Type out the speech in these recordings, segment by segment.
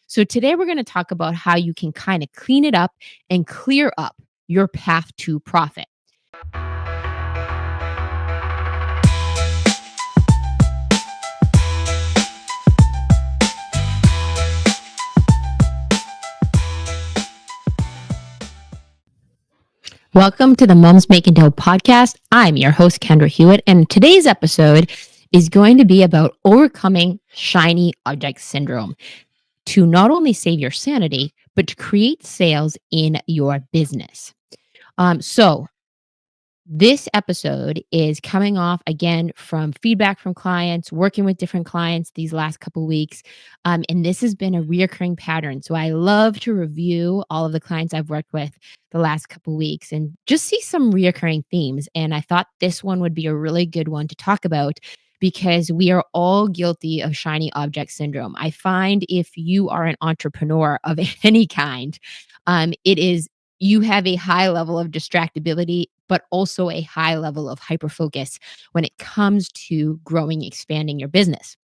So, today we're going to talk about how you can kind of clean it up and clear up your path to profit. Welcome to the Moms Making Dough podcast. I'm your host, Kendra Hewitt, and today's episode is going to be about overcoming shiny object syndrome to not only save your sanity, but to create sales in your business. So, this episode is coming off again from feedback from clients, working with different clients these last couple weeks. And this has been a reoccurring pattern. So I love to review all of the clients I've worked with the last couple weeks and just see some reoccurring themes. And I thought this one would be a really good one to talk about because we are all guilty of shiny object syndrome. I find if you are an entrepreneur of any kind, it is you have a high level of distractibility, but also a high level of hyper focus when it comes to growing, expanding your business.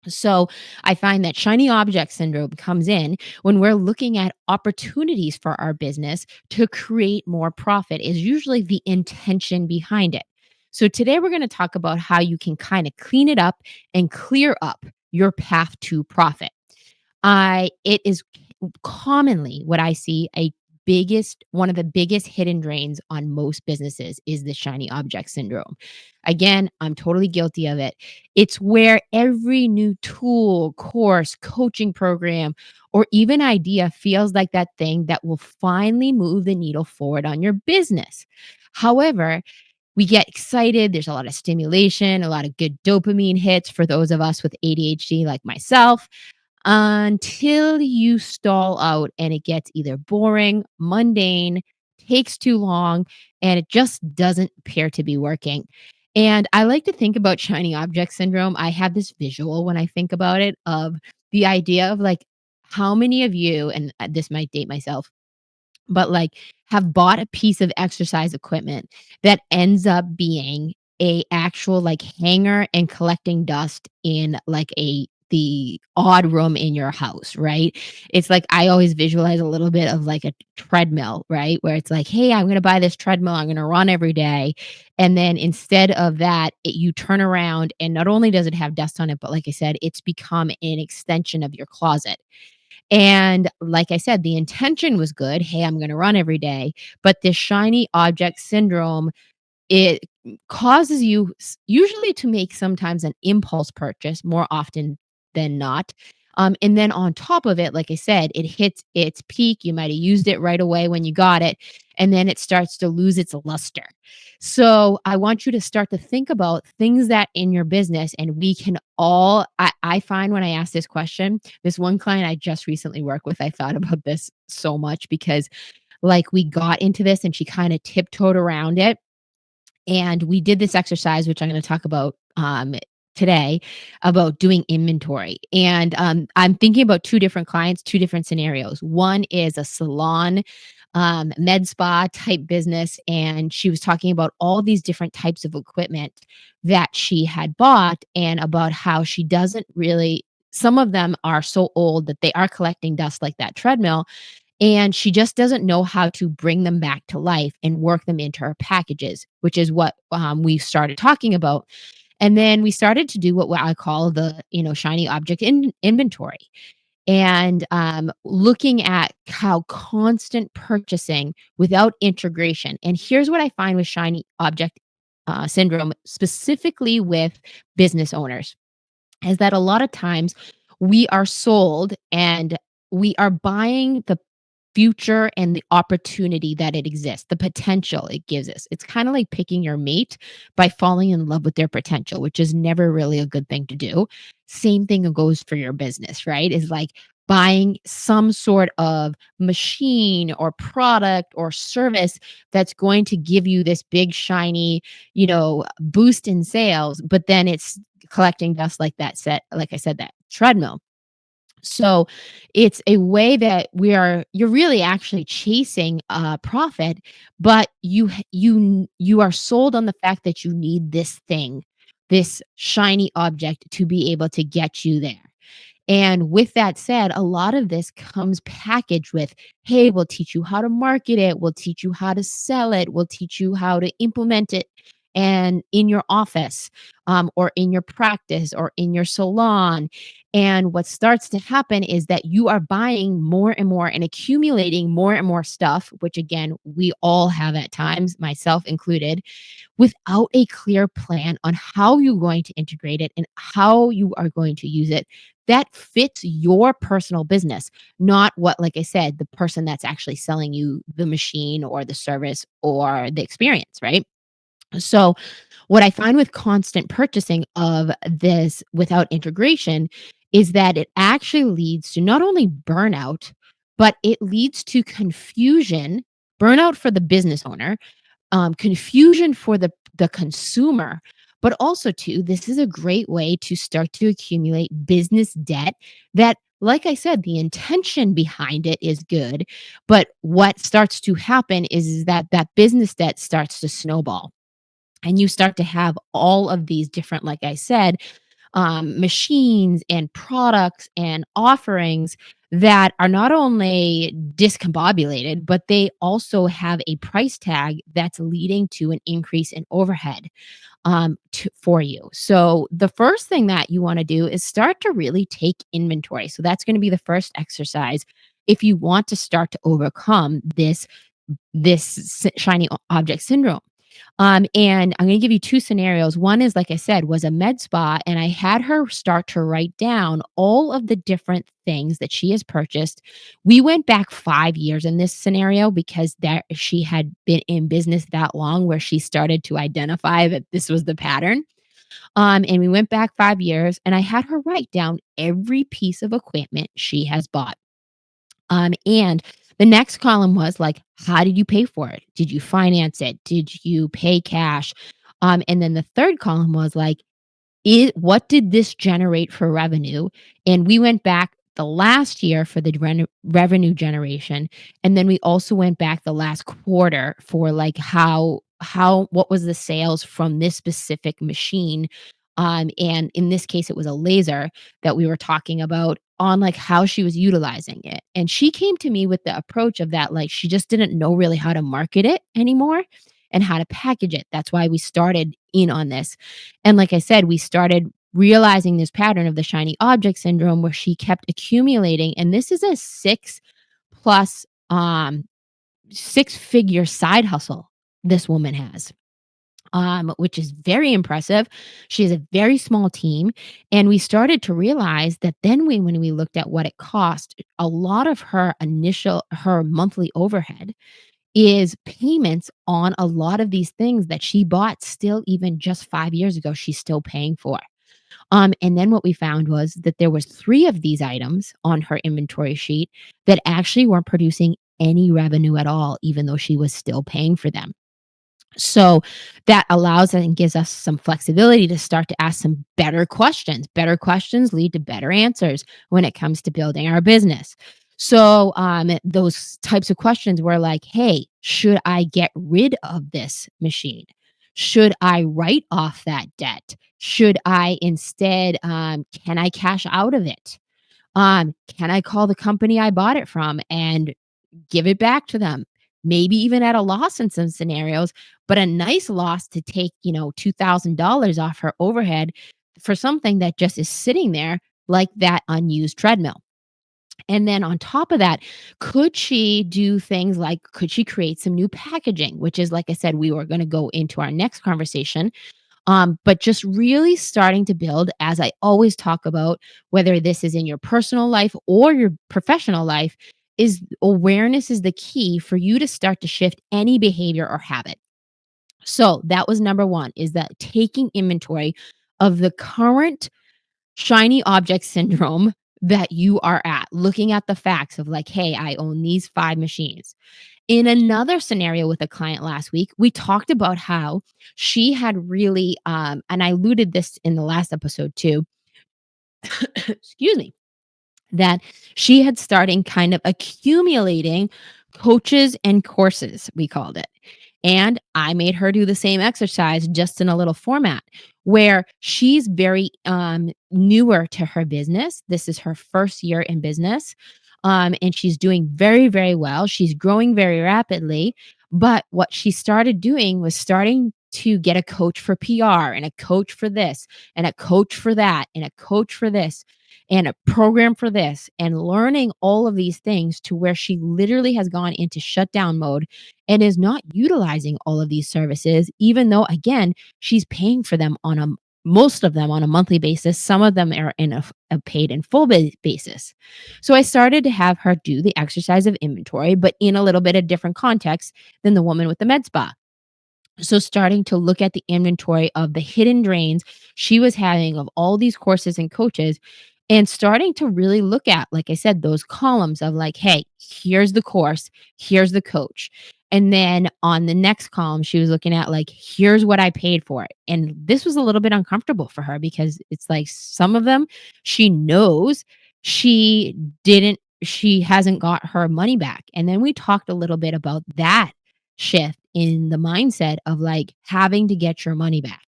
So I find that shiny object syndrome comes in when we're looking at opportunities for our business to create more profit, is usually the intention behind it. So today we're going to talk about how you can kind of clean it up and clear up your path to profit. It is commonly what I see a one of the biggest hidden drains on most businesses is the shiny object syndrome. Again, I'm totally guilty of it. It's where every new tool, course, coaching program, or even idea feels like that thing that will finally move the needle forward on your business. However, we get excited. There's a lot of stimulation, a lot of good dopamine hits for those of us with ADHD like myself until you stall out and it gets either boring, mundane, takes too long, and it just doesn't appear to be working. And I like to think about shiny object syndrome. I have this visual when I think about it of the idea of like how many of you, and this might date myself, but like have bought a piece of exercise equipment that ends up being a actual like hanger and collecting dust in like a the odd room in your house, right? It's like I always visualize a little bit of like a treadmill, right? Where it's like, hey, I'm going to buy this treadmill. I'm going to run every day. And then instead of that, you turn around and not only does it have dust on it, but like I said, it's become an extension of your closet. And like I said, the intention was good. Hey, I'm going to run every day. But this shiny object syndrome, it causes you usually to make sometimes an impulse purchase more often than not. And then on top of it, like I said, it hits its peak. You might have used it right away when you got it, and then it starts to lose its luster. So I want you to start to think about things that in your business, and we can all, I find when I ask this question, this one client I just recently worked with, I thought about this so much because like we got into this and she kind of tiptoed around it and we did this exercise, which I'm going to talk about today, about doing inventory. And I'm thinking about two different clients, two different scenarios. One is a salon, med spa type business. And she was talking about all these different types of equipment that she had bought and about how she doesn't really, some of them are so old that they are collecting dust like that treadmill, and she just doesn't know how to bring them back to life and work them into her packages, which is what we started talking about. And then we started to do what I call the, shiny object inventory and looking at how constant purchasing without integration. And here's what I find with shiny object syndrome, specifically with business owners, is that a lot of times we are sold and we are buying the future and the opportunity that it exists, the potential it gives us. It's kind of like picking your mate by falling in love with their potential, which is never really a good thing to do. Same thing goes for your business, right? Is like buying some sort of machine or product or service that's going to give you this big shiny, boost in sales, but then it's collecting dust like like I said, that treadmill. So it's a way that you're really actually chasing a profit, but you are sold on the fact that you need this thing, this shiny object to be able to get you there. And with that said, a lot of this comes packaged with, hey, we'll teach you how to market it, we'll teach you how to sell it, we'll teach you how to implement it and in your office, or in your practice or in your salon. And what starts to happen is that you are buying more and more and accumulating more and more stuff, which again, we all have at times, myself included, without a clear plan on how you're going to integrate it and how you are going to use it that fits your personal business, not what, like I said, the person that's actually selling you the machine or the service or the experience, right? So, what I find with constant purchasing of this without integration is that it actually leads to not only burnout, but it leads to confusion, burnout for the business owner, confusion for the consumer, but also too, this is a great way to start to accumulate business debt that, like I said, the intention behind it is good, but what starts to happen is that that business debt starts to snowball. And you start to have all of these different, like I said, machines and products and offerings that are not only discombobulated, but they also have a price tag that's leading to an increase in overhead for you. So the first thing that you want to do is start to really take inventory. So that's going to be the first exercise if you want to start to overcome this shiny object syndrome. And I'm going to give you two scenarios. One is, like I said, was a med spa, and I had her start to write down all of the different things that she has purchased. We went back 5 years in this scenario because that she had been in business that long where she started to identify that this was the pattern. And we went back 5 years, and I had her write down every piece of equipment she has bought. And the next column was like, how did you pay for it? Did you finance it? Did you pay cash? And then the third column was like, what did this generate for revenue? And we went back the last year for the revenue generation, and then we also went back the last quarter for like how what was the sales from this specific machine. And in this case, it was a laser that we were talking about on like how she was utilizing it. And she came to me with the approach of that, like she just didn't know really how to market it anymore and how to package it. That's why we started in on this. And like I said, we started realizing this pattern of the shiny object syndrome where she kept accumulating. And this is a plus six-figure side hustle this woman has. Which is very impressive. She has a very small team. And we started to realize that then when we looked at what it cost, a lot of her monthly overhead is payments on a lot of these things that she bought still even just 5 years ago, she's still paying for. And then what we found was that there was 3 of these items on her inventory sheet that actually weren't producing any revenue at all, even though she was still paying for them. So that allows and gives us some flexibility to start to ask some better questions. Better questions lead to better answers when it comes to building our business. So those types of questions were like, hey, should I get rid of this machine? Should I write off that debt? Should I instead, can I cash out of it? Can I call the company I bought it from and give it back to them? Maybe even at a loss in some scenarios, but a nice loss to take, $2,000 off her overhead for something that just is sitting there like that unused treadmill. And then on top of that, could she do things like, could she create some new packaging, which is, like I said, we were going to go into our next conversation. But just really starting to build, as I always talk about, whether this is in your personal life or your professional life, is awareness is the key for you to start to shift any behavior or habit. So that was number one, is that taking inventory of the current shiny object syndrome that you are at, looking at the facts of like, hey, I own these 5 machines. In another scenario with a client last week, we talked about how she had really, and I alluded this in the last episode too, excuse me, that she had starting kind of accumulating coaches and courses, we called it. And I made her do the same exercise just in a little format where she's very newer to her business. This is her first year in business. And she's doing very, very well. She's growing very rapidly. But what she started doing was starting to get a coach for PR and a coach for this and a coach for that and a coach for this and a program for this and learning all of these things to where she literally has gone into shutdown mode and is not utilizing all of these services, even though, again, she's paying for them on a most of them on a monthly basis. Some of them are in a paid in full basis. So I started to have her do the exercise of inventory, but in a little bit of different context than the woman with the med spa. So starting to look at the inventory of the hidden drains she was having of all these courses and coaches and starting to really look at, like I said, those columns of like, hey, here's the course, here's the coach. And then on the next column, she was looking at like, here's what I paid for it. And this was a little bit uncomfortable for her because it's like some of them she knows she didn't, she hasn't got her money back. And then we talked a little bit about that shift in the mindset of like having to get your money back,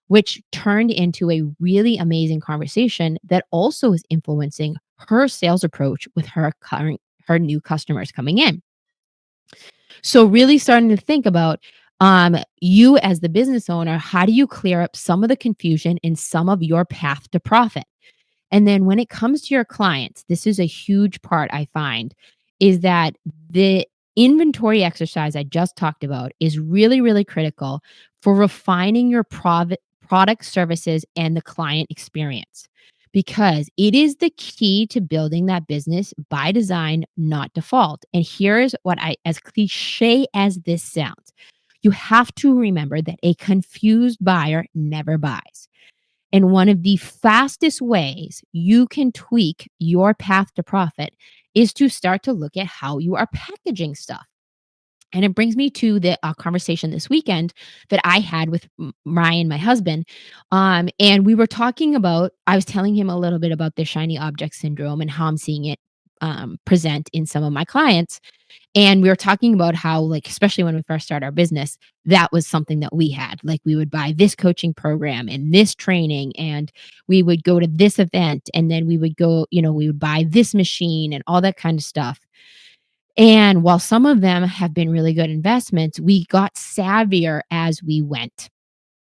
which turned into a really amazing conversation that also is influencing her sales approach with her new customers coming in. So really starting to think about you as the business owner, how do you clear up some of the confusion in some of your path to profit? And then when it comes to your clients, this is a huge part I find is that the inventory exercise I just talked about is really, really critical for refining your product services and the client experience because it is the key to building that business by design, not default. And here's what as cliche as this sounds, you have to remember that a confused buyer never buys. And one of the fastest ways you can tweak your path to profit is to start to look at how you are packaging stuff. And it brings me to the conversation this weekend that I had with Ryan, my husband. And we were talking about, I was telling him a little bit about the shiny object syndrome and how I'm seeing it present in some of my clients. And we were talking about how, like, especially when we first started our business, that was something that we had. Like, we would buy this coaching program and this training, and we would go to this event, and then we would go, we would buy this machine and all that kind of stuff. And while some of them have been really good investments, we got savvier as we went.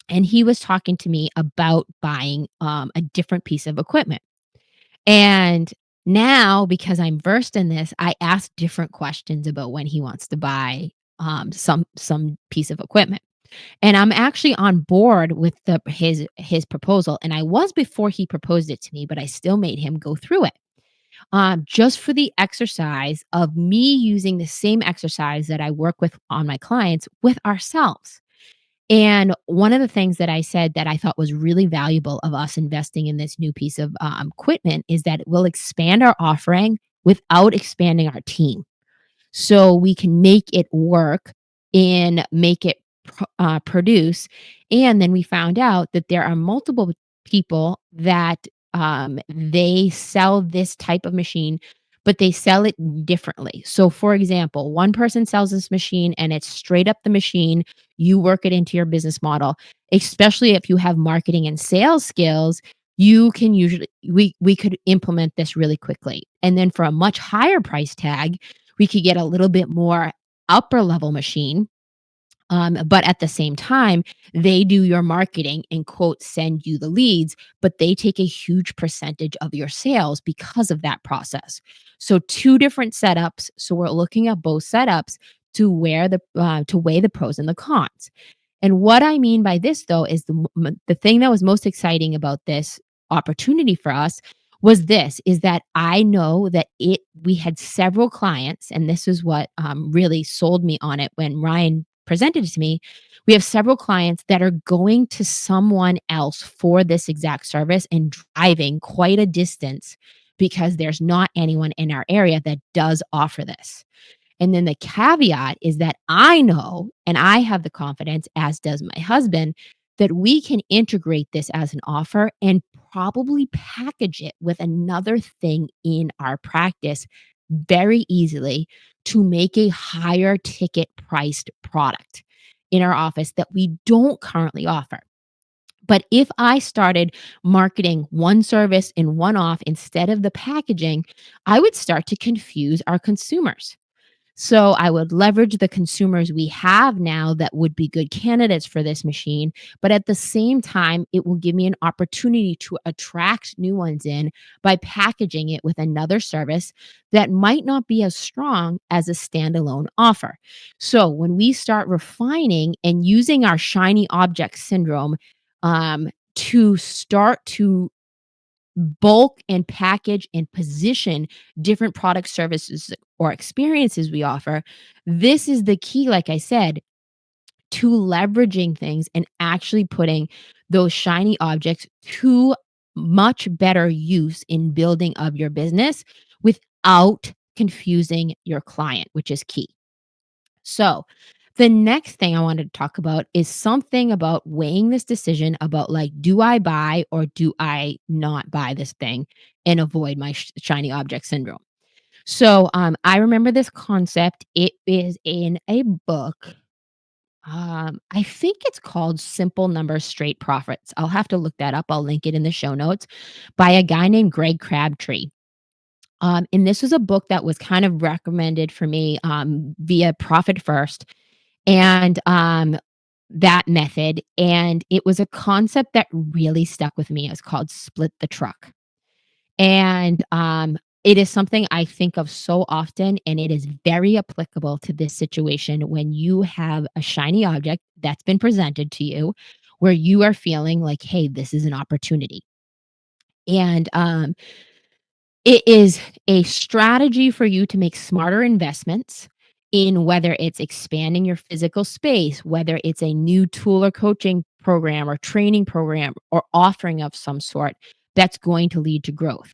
And he was talking to me about buying a different piece of equipment. And now, because I'm versed in this, I ask different questions about when he wants to buy some piece of equipment. And I'm actually on board with his proposal. And I was before he proposed it to me, but I still made him go through it. Just for the exercise of me using the same exercise that I work with on my clients with ourselves. And one of the things that I said that I thought was really valuable of us investing in this new piece of equipment is that it will expand our offering without expanding our team. So we can make it work and make it produce. And then we found out that there are multiple people that they sell this type of machine, but they sell it differently. So, for example, one person sells this machine and it's straight up the machine. You work it into your business model, especially if you have marketing and sales skills. You can usually we could implement this really quickly. And then for a much higher price tag, we could get a little bit more upper level machine. But at the same time, they do your marketing and quote, send you the leads, but they take a huge percentage of your sales because of that process. So two different setups. So we're looking at both setups to weigh the pros and the cons. And what I mean by this, though, is the thing that was most exciting about this opportunity for us was this is that I know that we had several clients, and this is what really sold me on it when Ryan presented it to me. We have several clients that are going to someone else for this exact service and driving quite a distance because there's not anyone in our area that does offer this. And then the caveat is that I know, and I have the confidence, as does my husband, that we can integrate this as an offer and probably package it with another thing in our practice very easily to make a higher ticket priced product. in our office that we don't currently offer. But if I started marketing one service in one off instead of the packaging, I would start to confuse our consumers. So I would leverage the consumers we have now that would be good candidates for this machine. But at the same time, it will give me an opportunity to attract new ones in by packaging it with another service that might not be as strong as a standalone offer. So when we start refining and using our shiny object syndrome to start to bulk and package and position different product services or experiences we offer, this is the key, like I said, to leveraging things and actually putting those shiny objects to much better use in building of your business without confusing your client, which is key. So, the next thing I wanted to talk about is something about weighing this decision about like, do I buy or do I not buy this thing and avoid my shiny object syndrome? So, I remember this concept. It is in a book. I think it's called Simple Numbers, Straight Profits. I'll have to look that up. I'll link it in the show notes by a guy named Greg Crabtree. And this was a book that was kind of recommended for me via Profit First and that method. And it was a concept that really stuck with me. It's called split the truck. And it is something I think of so often, and it is very applicable to this situation when you have a shiny object that's been presented to you where you are feeling like, hey, this is an opportunity. And it is a strategy for you to make smarter investments in whether it's expanding your physical space, whether it's a new tool or coaching program or training program or offering of some sort that's going to lead to growth.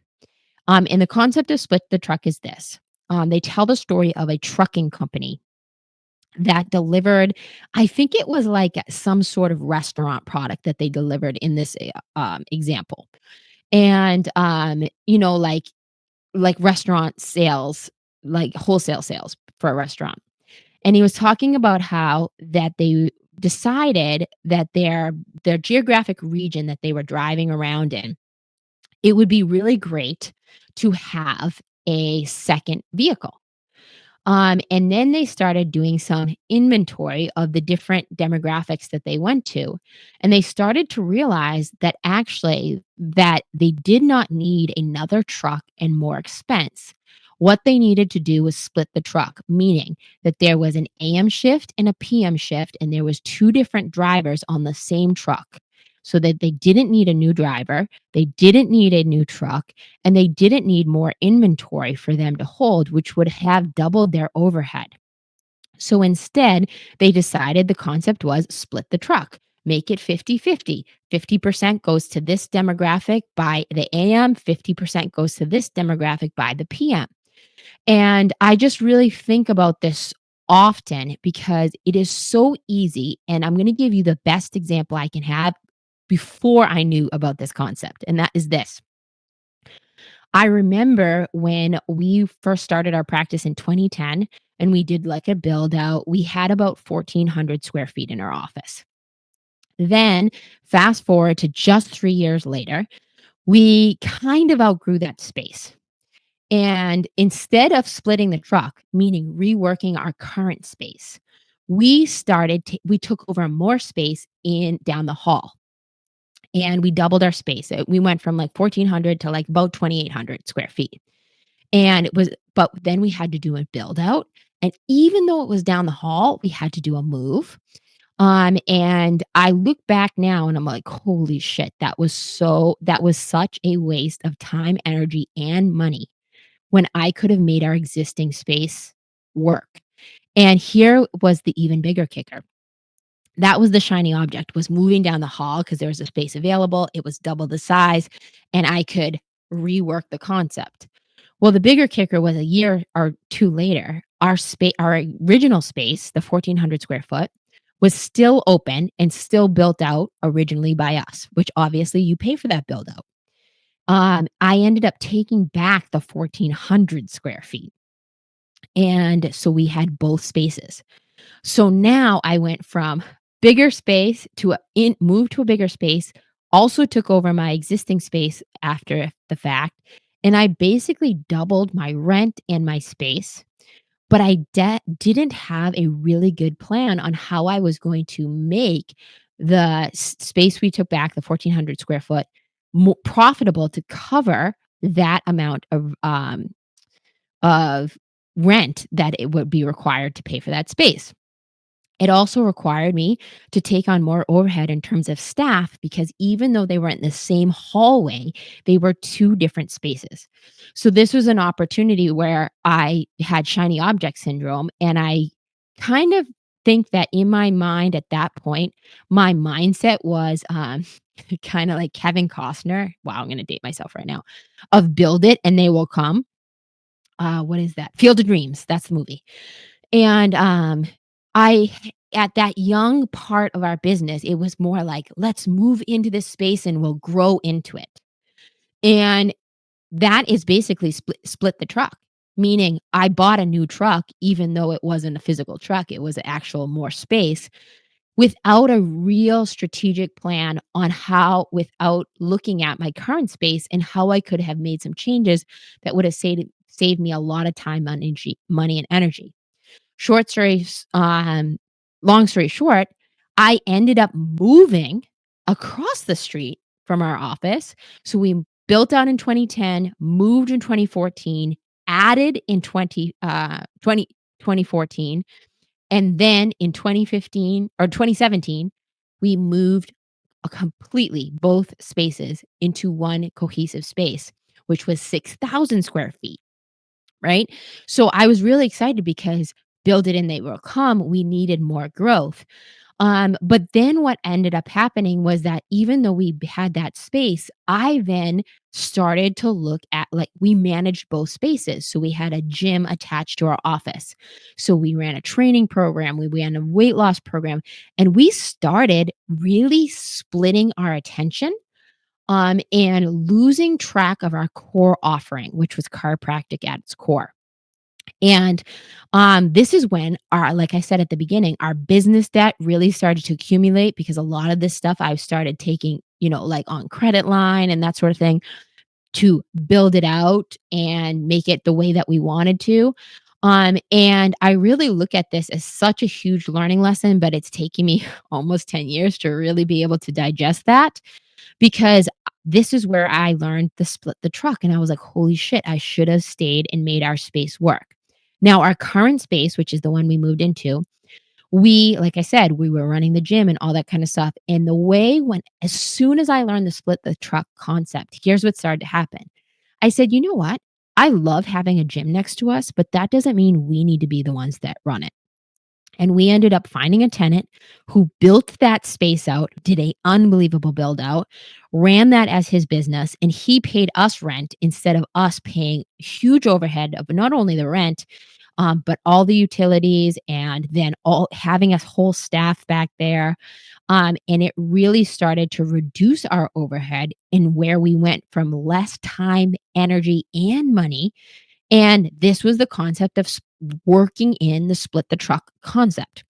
And the concept of split the truck is this. They tell the story of a trucking company that delivered, I think it was like some sort of restaurant product that they delivered in this example. And, like restaurant sales, like wholesale sales for a restaurant. And he was talking about how that they decided that their geographic region that they were driving around in, it would be really great to have a second vehicle. And then they started doing some inventory of the different demographics that they went to. And they started to realize that actually that they did not need another truck and more expense. What they needed to do was split the truck, meaning that there was an AM shift and a PM shift, and there was two different drivers on the same truck so that they didn't need a new driver, they didn't need a new truck, and they didn't need more inventory for them to hold, which would have doubled their overhead. So instead, they decided the concept was split the truck, make it 50-50. 50% goes to this demographic by the AM, 50% goes to this demographic by the PM. And I just really think about this often because it is so easy. And I'm going to give you the best example I can have before I knew about this concept. And that is this. I remember when we first started our practice in 2010 and we did like a build out, we had about 1,400 square feet in our office. Then, fast forward to just 3 years later, we kind of outgrew that space. And instead of splitting the truck, meaning reworking our current space, we took over more space in down the hall and we doubled our space. We went from like 1,400 to like about 2,800 square feet. And but then we had to do a build out. And even though it was down the hall, we had to do a move. And I look back now and I'm like, holy shit, that was such a waste of time, energy, and money when I could have made our existing space work. And here was the even bigger kicker. That was the shiny object, was moving down the hall because there was a space available. It was double the size and I could rework the concept. Well, the bigger kicker was a year or two later, our original space, the 1,400 square foot, was still open and still built out originally by us, which obviously you pay for that build out. I ended up taking back the 1,400 square feet. And so we had both spaces. So now I went from bigger space to moved to a bigger space, also took over my existing space after the fact, and I basically doubled my rent and my space, but I didn't have a really good plan on how I was going to make the space we took back, the 1,400 square foot, more profitable to cover that amount of rent that it would be required to pay for that space. It also required me to take on more overhead in terms of staff because even though they were in the same hallway, they were two different spaces. So this was an opportunity where I had shiny object syndrome. And I kind of think that in my mind at that point, my mindset was kind of like Kevin Costner. Wow, I'm going to date myself right now of build it and they will come. What is that? Field of Dreams. That's the movie. And, I at that young part of our business, it was more like, "Let's move into this space and we'll grow into it." And that is basically split the truck, meaning I bought a new truck even though it wasn't a physical truck, it was an actual more space without a real strategic plan on how without looking at my current space and how I could have made some changes that would have saved me a lot of time, money, and energy. Short story long story short, I ended up moving across the street from our office. So we built out in 2010, moved in 2014, added in 2014, and then in 2015 or 2017, we moved completely both spaces into one cohesive space, which was 6,000 square feet. Right? So I was really excited because build it and they will come, we needed more growth. But then what ended up happening was that even though we had that space, I then started to look at like we managed both spaces. So we had a gym attached to our office. So we ran a training program, we ran a weight loss program, and we started really splitting our attention and losing track of our core offering, which was chiropractic at its core. And this is when our, like I said at the beginning, our business debt really started to accumulate because a lot of this stuff I've started taking, like on credit line and that sort of thing to build it out and make it the way that we wanted to. And I really look at this as such a huge learning lesson, but it's taking me almost 10 years to really be able to digest that because this is where I learned the split the truck. And I was like, holy shit, I should have stayed and made our space work. Now, our current space, which is the one we moved into, like I said, we were running the gym and all that kind of stuff. And as soon as I learned the split the truck concept, here's what started to happen. I said, you know what? I love having a gym next to us, but that doesn't mean we need to be the ones that run it. And we ended up finding a tenant who built that space out, did a unbelievable build out, ran that as his business, and he paid us rent instead of us paying huge overhead of not only the rent, but all the utilities and then all having a whole staff back there. And it really started to reduce our overhead in where we went from less time, energy, and money, and this was the concept of working in the split the truck concept.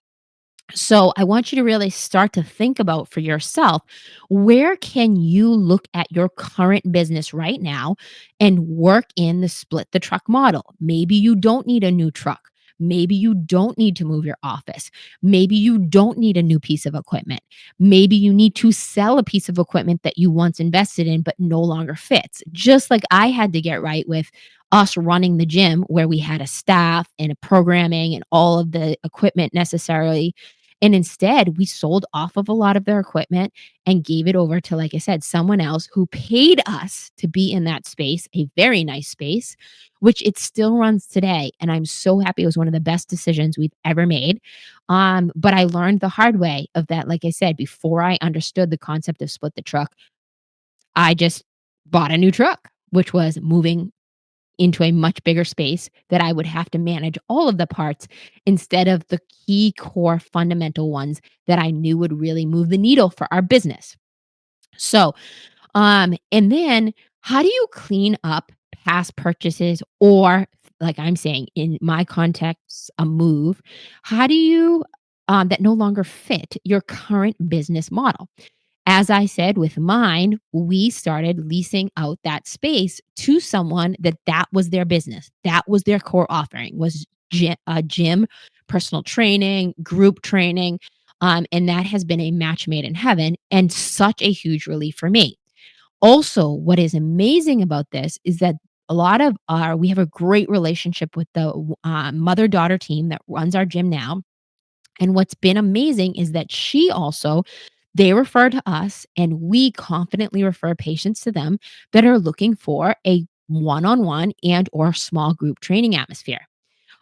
So I want you to really start to think about for yourself, where can you look at your current business right now and work in the split the truck model? Maybe you don't need a new truck. Maybe you don't need to move your office. Maybe you don't need a new piece of equipment. Maybe you need to sell a piece of equipment that you once invested in but no longer fits. Just like I had to get right with us running the gym where we had a staff and a programming and all of the equipment necessarily, and instead, we sold off of a lot of their equipment and gave it over to, like I said, someone else who paid us to be in that space, a very nice space, which it still runs today. And I'm so happy it was one of the best decisions we've ever made. But I learned the hard way of that. Like I said, before I understood the concept of split the truck, I just bought a new truck, which was moving into a much bigger space that I would have to manage all of the parts instead of the key core fundamental ones that I knew would really move the needle for our business. So, and then how do you clean up past purchases or like I'm saying, in my context, a move, how do you that no longer fit your current business model? As I said with mine, we started leasing out that space to someone that was their business. That was their core offering was gym, personal training, group training, and that has been a match made in heaven and such a huge relief for me. Also, what is amazing about this is that a lot of our we have a great relationship with the mother-daughter team that runs our gym now, and what's been amazing is that she also they refer to us and we confidently refer patients to them that are looking for a one-on-one and or small group training atmosphere.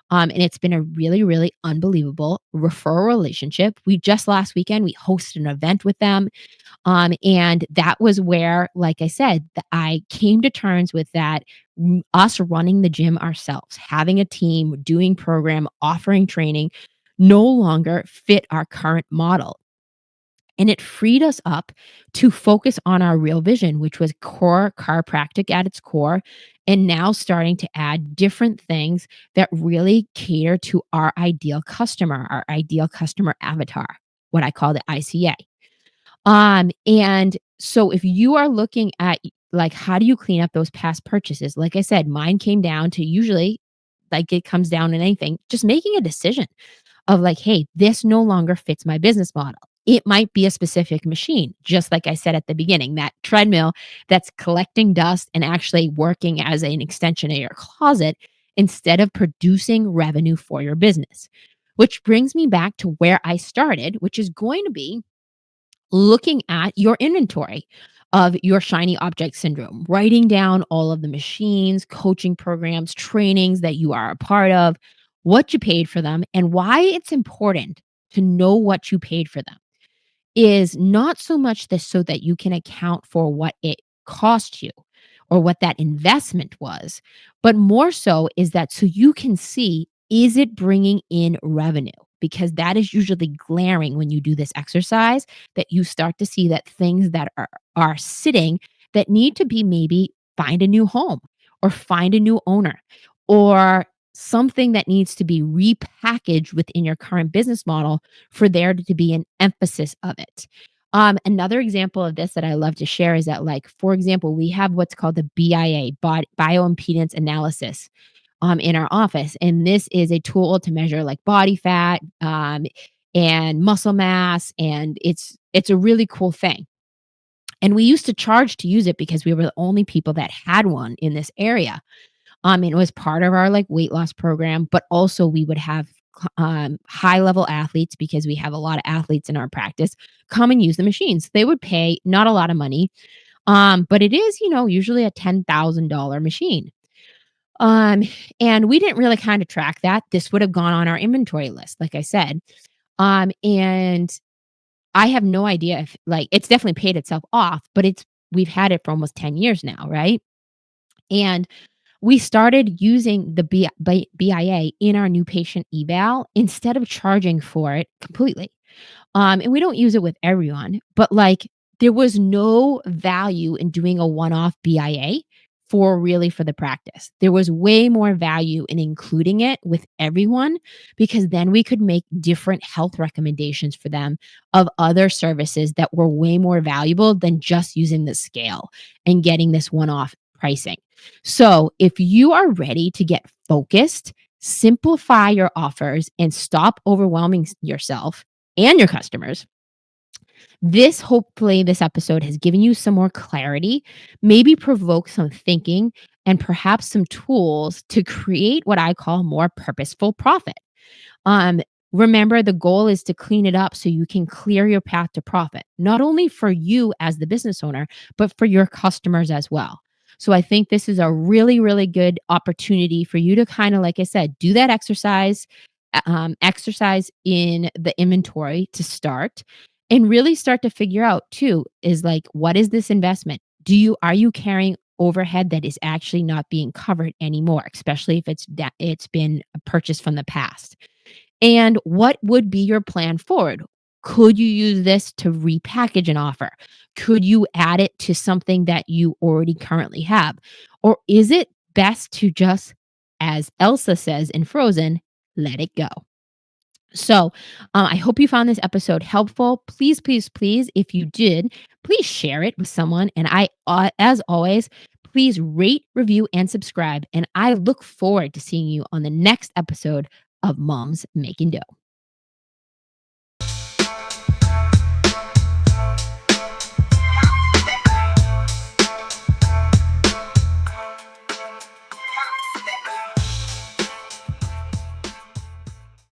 And it's been a really, really unbelievable referral relationship. We just last weekend we hosted an event with them, and that was where, like I said, I came to terms with that us running the gym ourselves, having a team, doing program, offering training no longer fit our current model. And it freed us up to focus on our real vision, which was core chiropractic at its core, and now starting to add different things that really cater to our ideal customer avatar, what I call the ICA. And so if you are looking at like how do you clean up those past purchases? Like I said, mine came down to usually like it comes down to anything, just making a decision of like, hey, this no longer fits my business model. It might be a specific machine, just like I said at the beginning, that treadmill that's collecting dust and actually working as an extension of your closet instead of producing revenue for your business. Which brings me back to where I started, which is going to be looking at your inventory of your shiny object syndrome, writing down all of the machines, coaching programs, trainings that you are a part of, what you paid for them, and why it's important to know what you paid for them is not so much this so that you can account for what it cost you or what that investment was, but more so is that so you can see, is it bringing in revenue? Because that is usually glaring when you do this exercise, that you start to see that things that are sitting that need to be maybe find a new home or find a new owner or something that needs to be repackaged within your current business model for there to be an emphasis of it. Another example of this that I love to share is that, like, for example, we have what's called the BIA, bioimpedance analysis, in our office, and this is a tool to measure like body fat, and muscle mass, and it's a really cool thing. And we used to charge to use it because we were the only people that had one in this area. And it was part of our, like, weight loss program, but also we would have, high level athletes because we have a lot of athletes in our practice come and use the machines. They would pay not a lot of money, but it is, usually a $10,000 machine. Um, and we didn't really kind of track that. This would have gone on our inventory list, like I said. And I have no idea if like it's definitely paid itself off, but we've had it for almost 10 years now, right? And we started using the BIA in our new patient eval instead of charging for it completely. And we don't use it with everyone, but like there was no value in doing a one-off BIA for the practice. There was way more value in including it with everyone because then we could make different health recommendations for them of other services that were way more valuable than just using the scale and getting this one-off pricing. So, if you are ready to get focused, simplify your offers and stop overwhelming yourself and your customers. Hopefully, this episode has given you some more clarity, maybe provoke some thinking, and perhaps some tools to create what I call more purposeful profit. Um, Remember, the goal is to clean it up so you can clear your path to profit, not only for you as the business owner, but for your customers as well. So I think this is a really, really good opportunity for you to kind of, like I said, do that exercise in the inventory to start and really start to figure out too is like, what is this investment? Are you carrying overhead that is actually not being covered anymore, especially if it's been purchased from the past? And what would be your plan forward? Could you use this to repackage an offer? Could you add it to something that you already currently have? Or is it best to just As Elsa says in Frozen, let it go. So, I hope you found this episode helpful. Please, please, please, if you did, please share it with someone. And as always, please rate, review, and subscribe. And I look forward to seeing you on the next episode of Moms Making Dough.